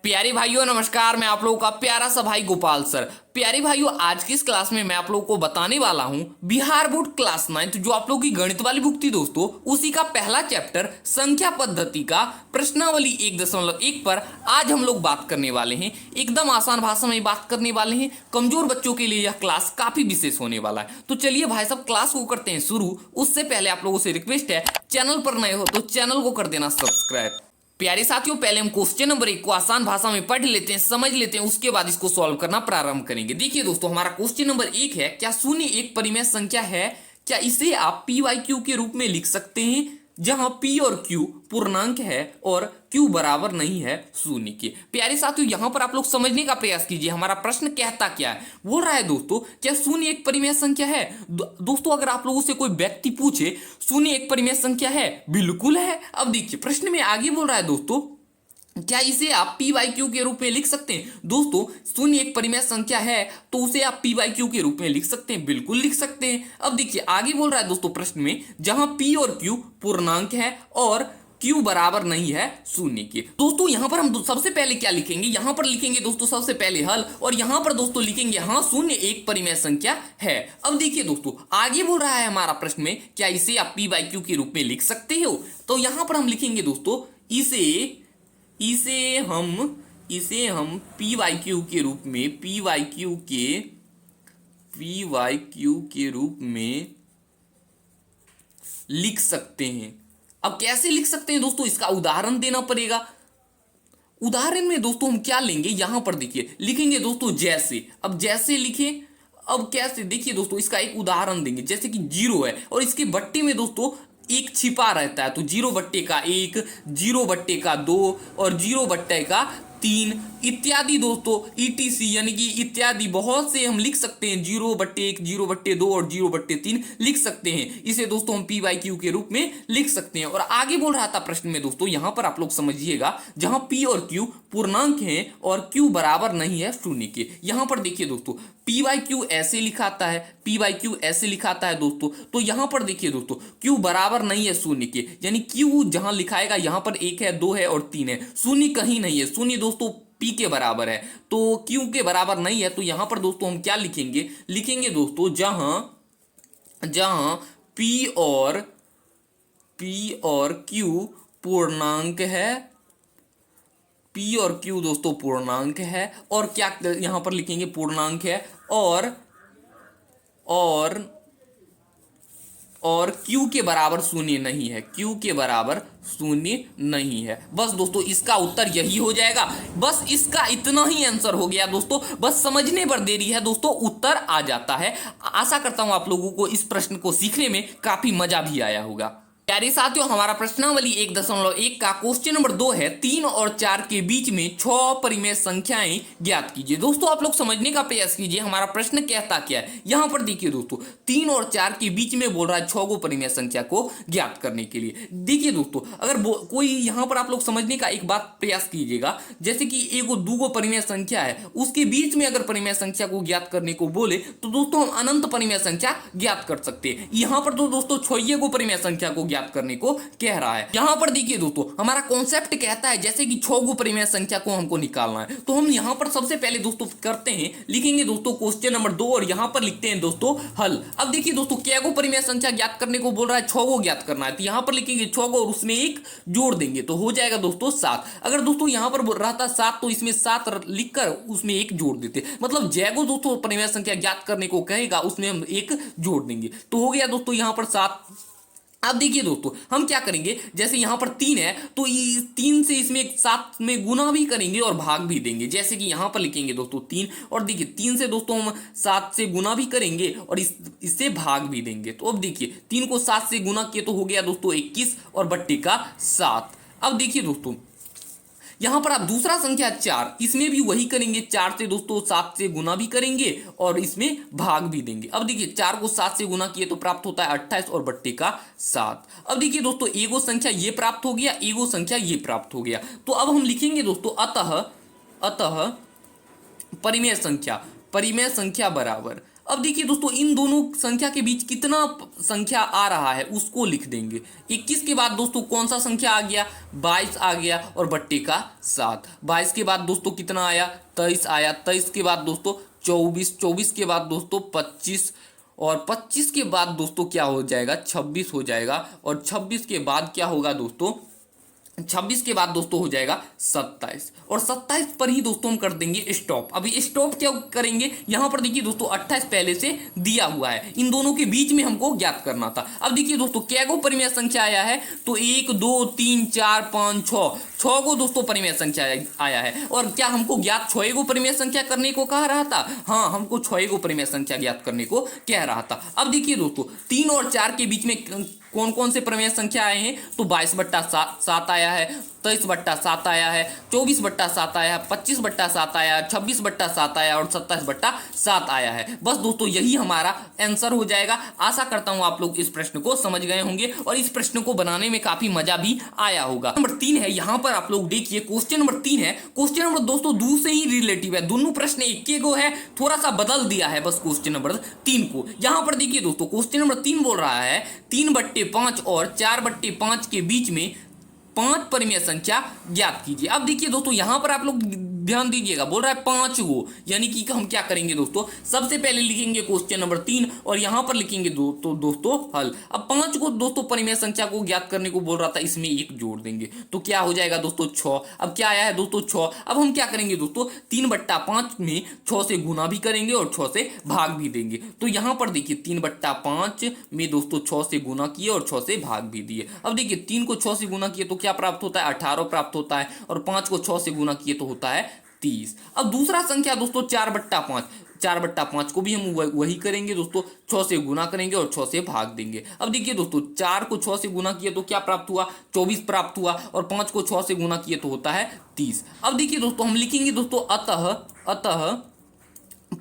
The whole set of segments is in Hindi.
प्यारे भाइयों नमस्कार। मैं आप लोगों का प्यारा सा भाई गोपाल सर। प्यारे भाइयों, आज की इस क्लास में मैं आप लोगों को बताने वाला हूं बिहार बोर्ड क्लास 9 जो आप लोगों की गणित वाली बुक थी दोस्तों, उसी का पहला चैप्टर संख्या पद्धति का प्रश्नावली 1.1 पर आज हम लोग बात करने वाले हैं। एकदम आसान भाषा में बात करने वाले हैं। कमजोर बच्चों के लिए यह क्लास काफी विशेष होने वाला है। तो चलिए भाई साहब क्लास को करते हैं शुरू। उससे पहले आप लोगों से रिक्वेस्ट है, चैनल पर नए हो तो चैनल को कर देना सब्सक्राइब। प्यारे साथियों, पहले हम क्वेश्चन नंबर 1 को आसान भाषा में पढ़ लेते हैं, समझ लेते हैं, उसके बाद इसको सॉल्व करना प्रारंभ करेंगे। देखिए दोस्तों, हमारा क्वेश्चन नंबर 1 है, क्या शून्य एक परिमेय संख्या है? क्या इसे आप पी वाई क्यू के रूप में लिख सकते हैं, जहां पी और क्यू पूर्णांक है और क्यू बराबर नहीं है शून्य के। प्यारे साथियों, यहां पर आप लोग समझने का प्रयास कीजिए, हमारा प्रश्न कहता क्या है। बोल रहा है दोस्तों, क्या शून्य एक परिमेय संख्या है? दोस्तों, अगर आप लोगों से कोई व्यक्ति पूछे शून्य एक परिमेय संख्या है, बिल्कुल है। अब देखिए प्रश्न में आगे बोल रहा है दोस्तों, क्या इसे आप पी वाई क्यू के रूप में लिख सकते हैं? दोस्तों, शून्य एक परिमेय संख्या है तो उसे आप पी वाई क्यू के रूप में लिख सकते हैं, बिल्कुल लिख सकते हैं। अब देखिए आगे बोल रहा है दोस्तों प्रश्न में, जहां पी और क्यू पूर्णांक है और क्यू बराबर नहीं है शून्य के। दोस्तों यहां पर हम सबसे पहले क्या लिखेंगे? यहां पर लिखेंगे दोस्तों सबसे पहले हल, और यहां पर दोस्तों लिखेंगे हाँ शून्य एक परिमेय संख्या है। अब देखिए दोस्तों आगे बोल रहा है हमारा प्रश्न में, क्या इसे आप पी वाई क्यू के रूप में लिख सकते हो? तो यहां पर हम लिखेंगे दोस्तों इसे हम पी वाई क्यू के रूप में पी वाई क्यू के रूप में लिख सकते हैं। अब कैसे लिख सकते हैं दोस्तों, इसका उदाहरण देना पड़ेगा। उदाहरण में दोस्तों हम क्या लेंगे, यहां पर देखिए लिखेंगे दोस्तों जैसे। अब जैसे लिखें, अब कैसे देखिए दोस्तों, इसका एक उदाहरण देंगे। जैसे कि 0 है और इसके बट्टे में दोस्तों एक छिपा रहता है, तो 0/1, 0/2 और 0/3 इत्यादि दोस्तों, ETC यानी कि इत्यादि बहुत से हम लिख सकते हैं। 0/1, 0/2 और 0/3 लिख सकते हैं। इसे दोस्तों हम पी वाई क्यू के रूप में लिख सकते हैं। और आगे बोल रहा था प्रश्न में दोस्तों, यहां पर आप लोग समझिएगा, जहां पी और क्यू पूर्णांक हैं और क्यू बराबर नहीं है शून्य के। यहां पर देखिए दोस्तों पी वाई क्यू ऐसे लिखाता है, पी वाई क्यू ऐसे लिखाता है दोस्तों। तो यहां पर देखिए दोस्तों क्यू बराबर नहीं है शून्य के, यानी क्यू जहां लिखाएगा यहां पर 1 है, 2 है और 3 है, शून्य कहीं नहीं है। शून्य दोस्तों पी के बराबर है तो क्यू के बराबर नहीं है। तो यहां पर दोस्तों हम क्या लिखेंगे दोस्तों, जहां पी और क्यू पूर्णांक है, पी और क्यू दोस्तों पूर्णांक है, और क्या यहां पर लिखेंगे पूर्णांक है और क्यू के बराबर शून्य नहीं है, क्यू के बराबर शून्य नहीं है। बस दोस्तों इसका उत्तर यही हो जाएगा। बस इसका इतना ही आंसर हो गया दोस्तों, बस समझने पर देरी है दोस्तों, उत्तर आ जाता है। आशा करता हूं आप लोगों को इस प्रश्न को सीखने में काफी मजा भी आया होगा। प्यारे साथियों, हमारा प्रश्नावली 1.1 का क्वेश्चन नंबर 2 है, 3 और 4 के बीच में 6 परिमेय संख्याएं ज्ञात कीजिए। दोस्तों आप लोग समझने का प्रयास कीजिए, हमारा प्रश्न कहता क्या है। यहां पर देखिए दोस्तों 3 और 4 के बीच में बोल रहा है 6 गो परिमेय संख्या को ज्ञात करने के लिए। देखिए दोस्तों अगर कोई यहां पर आप लोग समझने का एक बात प्रयास कीजिएगा, जैसे कि एगो दूगो परिमेय संख्या है, उसके बीच में अगर परिमेय संख्या को ज्ञात करने को बोले तो दोस्तों हम अनंत परिमेय संख्या ज्ञात कर सकते हैं। यहां पर तो दोस्तों 6 गो परिमेय संख्या को ज्ञात करने को कह रहा है। यहां पर देखिए दोस्तों हमारा कॉन्सेप्ट कहता है जैसे कि 6 गो परिमेय संख्या को हमको निकालना है, तो हम यहां पर सबसे पहले दोस्तों करते हैं, लिखेंगे दोस्तों क्वेश्चन नंबर 2 और यहां पर लिखते हैं दोस्तों हल। अब देखिए दोस्तों क्या गो परिमेय संख्या ज्ञात करने को बोल रहा है, 6 गो ज्ञात करना है, तो यहां पर लिखेंगे 6 गो और उसमें 1 जोड़ देंगे तो हो जाएगा दोस्तों 7। अगर दोस्तों यहां पर रहता 7 तो इसमें 7 लिखकर उसमें 1 जोड़ देते, मतलब जैगो दोस्तों परिमेय संख्या ज्ञात करने को कहेगा उसमें हम 1 जोड़ देंगे तो हो गया दोस्तों यहां पर 7। अब देखिए दोस्तों हम क्या करेंगे, जैसे यहां पर 3 है तो 3 से इसमें 7 में गुना भी करेंगे और भाग भी देंगे। जैसे कि यहां पर लिखेंगे दोस्तों 3 और देखिए 3 से दोस्तों हम 7 से गुना भी करेंगे और इससे भाग भी देंगे। तो अब देखिए 3 को 7 से गुना किए तो हो गया दोस्तों 21 और बट्टे का 7। अब देखिए दोस्तों यहां पर आप दूसरा संख्या 4, इसमें भी वही करेंगे, 4 से दोस्तों 7 से गुना भी करेंगे और इसमें भाग भी देंगे। अब देखिए 4 को 7 से गुना किए तो प्राप्त होता है 28 और बट्टे का 7। अब देखिए दोस्तों एगो संख्या ये प्राप्त हो गया, एगो संख्या ये प्राप्त हो गया। तो अब हम लिखेंगे दोस्तों अतः परिमेय संख्या बराबर। अब देखिए दोस्तों, इन दोनों संख्या के बीच कितना संख्या आ रहा है उसको लिख देंगे। 21 के बाद दोस्तों कौन सा संख्या आ गया, 22 आ गया, और बट्टे का 7। 22 के बाद दोस्तों कितना आया, 23 आया। 23 के बाद दोस्तों 24, 24 के बाद दोस्तों 25, और 25 के बाद दोस्तों क्या हो जाएगा, 26 हो जाएगा, और 26 के बाद क्या होगा दोस्तों, 26 के बाद दोस्तों हो जाएगा 27, और 27 पर ही दोस्तों हम कर देंगे स्टॉप। अभी स्टॉप क्या करेंगे, यहां पर देखिए दोस्तों 28 पहले से दिया हुआ है, इन दोनों के बीच में हमको ज्ञात करना था। अब देखिए दोस्तों क्या गो परिमेय संख्या आया है, तो 1 2 3 4 5 6 गो दोस्तों परिमेय संख्या आया है। और क्या हमको ज्ञात 6 गो परिमेय संख्या करने को कह रहा था, हाँ हमको 6 गो परिमेय संख्या ज्ञात करने को कह रहा था। अब देखिए दोस्तों 3 और 4 के बीच में कौन कौन से परिमेय संख्या आए हैं, तो 22/7 आया है, 23/7 आया है, 24/7 आया है, 25/7 आया है, 26/7 आया और 27/7 आया है। बस दोस्तों यही हमारा आंसर हो जाएगा। आशा करता हूं आप लोग इस प्रश्न को समझ गए होंगे और इस प्रश्न को बनाने में काफी मजा भी आया होगा। नंबर 3 है, यहां पर आप लोग देखिए क्वेश्चन नंबर 3 है। क्वेश्चन नंबर दोस्तों 2 से ही रिलेटिव है, दोनों प्रश्न एक गो है, थोड़ा सा बदल दिया है बस क्वेश्चन नंबर 3 को। यहां पर देखिए दोस्तों क्वेश्चन नंबर 3 बोल रहा है 3/5 और 4/5 के बीच में 5 परिमेय संख्या ज्ञात कीजिए। अब देखिए दोस्तों यहां पर आप लोग ध्यान दीजिएगा, बोल रहा है 5 गो, यानी कि हम क्या करेंगे दोस्तों, सबसे पहले लिखेंगे क्वेश्चन नंबर 3 और यहां पर लिखेंगे तो दोस्तों हल। अब 5 को दोस्तों परिमेय संख्या को ज्ञात करने को बोल रहा था, इसमें 1 जोड़ देंगे तो क्या हो जाएगा दोस्तों 6। अब क्या आया है दोस्तों 6। अब हम क्या करेंगे दोस्तों, 3/5 में 6 से गुना भी करेंगे और 6 से भाग भी देंगे। तो यहां पर देखिए 3/5 में दोस्तों 6 से गुना किए और 6 से भाग भी दिए। अब देखिए 3 को 6 से गुना किए तो क्या प्राप्त होता है, 18 प्राप्त होता है, और 5 को 6 से गुना किए तो होता है 30। अब दूसरा संख्या दोस्तों 4/5, 4/5 को भी हम वही करेंगे दोस्तों, 6 से गुना करेंगे और 6 से भाग देंगे। अब देखिए दोस्तों 4 को 6 से गुना किए तो क्या प्राप्त हुआ, 24 प्राप्त हुआ, और 5 को 6 से गुना किए तो होता है 30। अब देखिए दोस्तों हम लिखेंगे दोस्तों अतः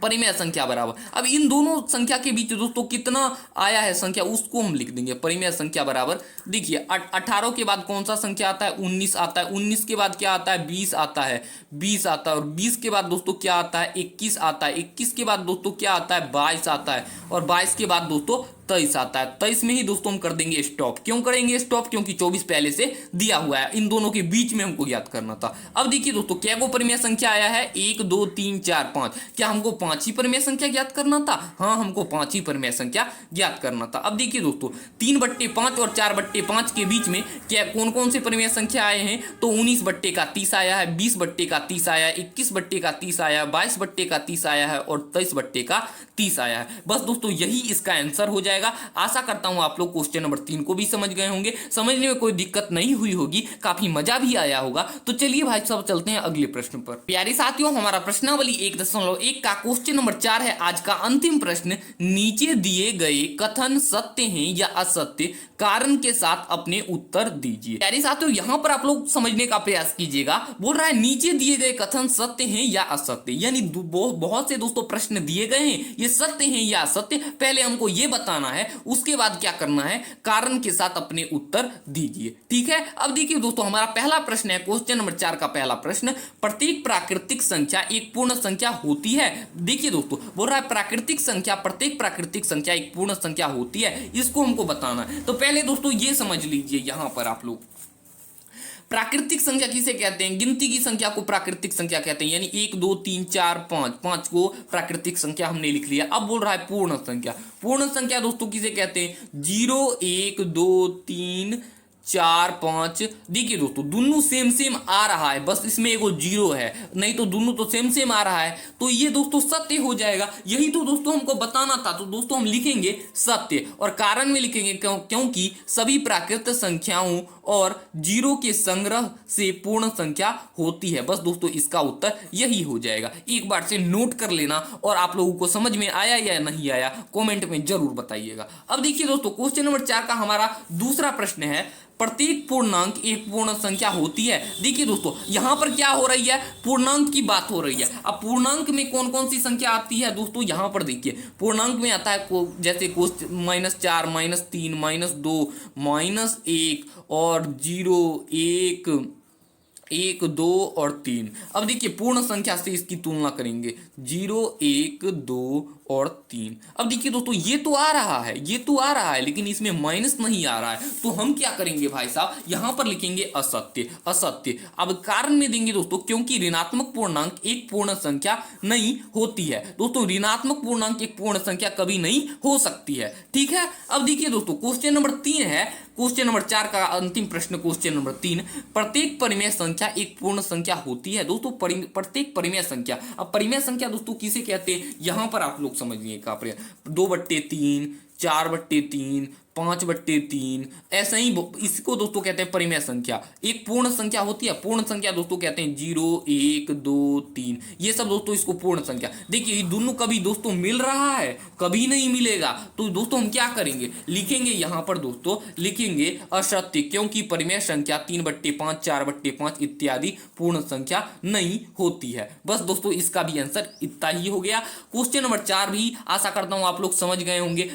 परिमेय संख्या बराबर, अब इन दोनों संख्या के बीच दोस्तों कितना आया है संख्या उसको हम लिख देंगे। परिमेय संख्या बराबर देखिए 18 के बाद कौन सा संख्या आता है, 19 आता है, 19 के बाद क्या आता है, 20 आता है, 20 आता है, और 20 के बाद दोस्तों क्या आता है, 21 आता है, 21 के बाद दोस्तों क्या आता है, 22 आता है, और 22 के बाद दोस्तों 23 आता है। 23 में ही दोस्तों हम कर देंगे स्टॉप। क्यों करेंगे स्टॉप, क्योंकि 24 पहले से दिया हुआ है, इन दोनों के बीच में हमको ज्ञात करना था। अब देखिए दोस्तों क्या को परिमेय संख्या आया है, 1 2 3 4 5, क्या हमको 5 ही परिमेय संख्या ज्ञात करना था, हाँ हमको 5 ही परिमेय संख्या ज्ञात करना था। अब देखिए दोस्तों 3/5 और 4/5 के बीच में क्या कौन कौन से परिमेय संख्या आए हैं, तो 19/30 आया है, 20/30 आया है, 21/30 आया है, 22/30 आया है, और 23/30 आया है। बस दोस्तों यही इसका आंसर हो जाएगा। आशा करता हूं आप लोग क्वेश्चन नंबर 3 को भी समझ गए होंगे, समझने में कोई दिक्कत नहीं हुई होगी, काफी मजा भी आया होगा। तो चलिए भाई साहब चलते हैं अगले प्रश्न पर। प्यारे साथियों हमारा प्रश्नावली 1.1 का क्वेश्चन नंबर 4 है आज का अंतिम प्रश्न। नीचे दिए गए कथन सत्य हैं या असत्य, कारण के साथ अपने उत्तर दीजिए। प्यारे साथियों यहां पर आप लोग समझने का प्रयास कीजिएगा, बोल रहा है नीचे दिए गए कथन सत्य हैं या असत्य, यानी बहुत से दोस्तों प्रश्न दिए गए हैं, ये सत्य हैं या असत्य, पहले हमको ये बताना है, उसके बाद क्या करना है, कारण के साथ अपने उत्तर दीजिए। ठीक है, अब देखिए दोस्तों हमारा पहला प्रश्न है क्वेश्चन नंबर 4 का पहला प्रश्न, प्रत्येक प्राकृतिक संख्या एक पूर्ण संख्या होती है। देखिए दोस्तों बोल रहा है प्राकृतिक संख्या, प्रत्येक प्राकृतिक संख्या एक पूर्ण संख्या होती है, इसको हमको बताना है। तो पहले दोस्तों ये समझ लीजिए, यहां पर आप लोग प्राकृतिक संख्या किसे कहते हैं, गिनती की संख्या को प्राकृतिक संख्या कहते हैं, यानी 1 2 3 4 5, 5 को प्राकृतिक संख्या हमने लिख लिया। अब बोल रहा है पूर्ण संख्या, पूर्ण संख्या दोस्तों किसे कहते हैं, 0 1 2 3 4 5। देखिए दोस्तों दोनों सेम आ रहा है, बस इसमें एगो 0 है, नहीं तो दोनों तो सेम आ रहा है, तो ये दोस्तों सत्य हो जाएगा। यही तो दोस्तों हमको बताना था, तो दोस्तों हम लिखेंगे सत्य, और कारण में लिखेंगे क्योंकि सभी प्राकृतिक संख्याओं और 0 के संग्रह से पूर्ण संख्या होती है। बस दोस्तों इसका उत्तर यही हो जाएगा। एक बार से नोट कर लेना, और आप लोगों को समझ में आया या नहीं आया कमेंट में जरूर बताइएगा। अब देखिए दोस्तों क्वेश्चन नंबर 4 का हमारा दूसरा प्रश्न है, प्रत्येक पूर्णांक एक पूर्ण संख्या होती है। देखिए दोस्तों यहां पर क्या हो रही है, पूर्णांक की बात हो रही है। अब पूर्णांक में कौन कौन सी संख्या आती है दोस्तों, यहां पर देखिए पूर्णांक में आता है जैसे -4 -3 -2 -1 और 0 1 1, 2 और 3। अब देखिए पूर्ण संख्या से इसकी तुलना करेंगे 0, 1, 2 और 3। अब देखिए दोस्तों ये तो आ रहा है, ये तो आ रहा है, लेकिन इसमें माइनस नहीं आ रहा है, तो हम क्या करेंगे भाई साहब, यहां पर लिखेंगे असत्य, असत्य। अब कारण में देंगे दोस्तों, क्योंकि ऋणात्मक पूर्णांक एक पूर्ण संख्या नहीं होती है दोस्तों, ऋणात्मक पूर्णांक एक पूर्ण संख्या कभी नहीं हो सकती है, ठीक है। अब देखिए दोस्तों क्वेश्चन नंबर 3 है, क्वेश्चन नंबर 4 का अंतिम प्रश्न क्वेश्चन नंबर 3, प्रत्येक परिमेय संख्या एक पूर्ण संख्या होती है दोस्तों, प्रत्येक परिमेय संख्या। अब परिमेय संख्या दोस्तों किसे कहते हैं, यहां पर आप लोग समझिएगा, 2/3, 4/3, 5/3, ऐसा ही इसको दोस्तों कहते हैं परिमेय संख्या। एक पूर्ण संख्या होती है, पूर्ण संख्या दोस्तों कहते हैं 0, 1, 2, 3, ये सब दोस्तों इसको पूर्ण संख्या। देखिए ये दोनों कभी दोस्तों मिल रहा है, कभी नहीं मिलेगा, तो दोस्तों हम क्या करेंगे, लिखेंगे यहां पर दोस्तों, लिखेंगे असत्य, क्योंकि परिमेय संख्या 3/5, 4/5 इत्यादि पूर्ण संख्या नहीं होती है। बस दोस्तों इसका भी आंसर इतना ही हो गया। क्वेश्चन नंबर 4 भी आशा करता हूं आप लोग समझ गए होंगे।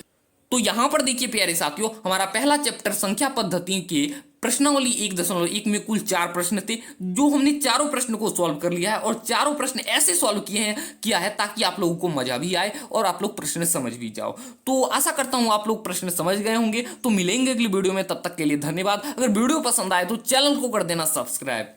तो यहां पर देखिए प्यारे साथियों, हमारा पहला चैप्टर संख्या पद्धति के प्रश्नावली 1.1 में कुल 4 प्रश्न थे, जो हमने चारों प्रश्न को सॉल्व कर लिया है, और चारों प्रश्न ऐसे सॉल्व किया है ताकि आप लोगों को मजा भी आए और आप लोग प्रश्न समझ भी जाओ। तो आशा करता हूं आप लोग प्रश्न समझ गए होंगे। तो मिलेंगे अगली वीडियो में, तब तक के लिए धन्यवाद। अगर वीडियो पसंद आए तो चैनल को कर देना सब्सक्राइब।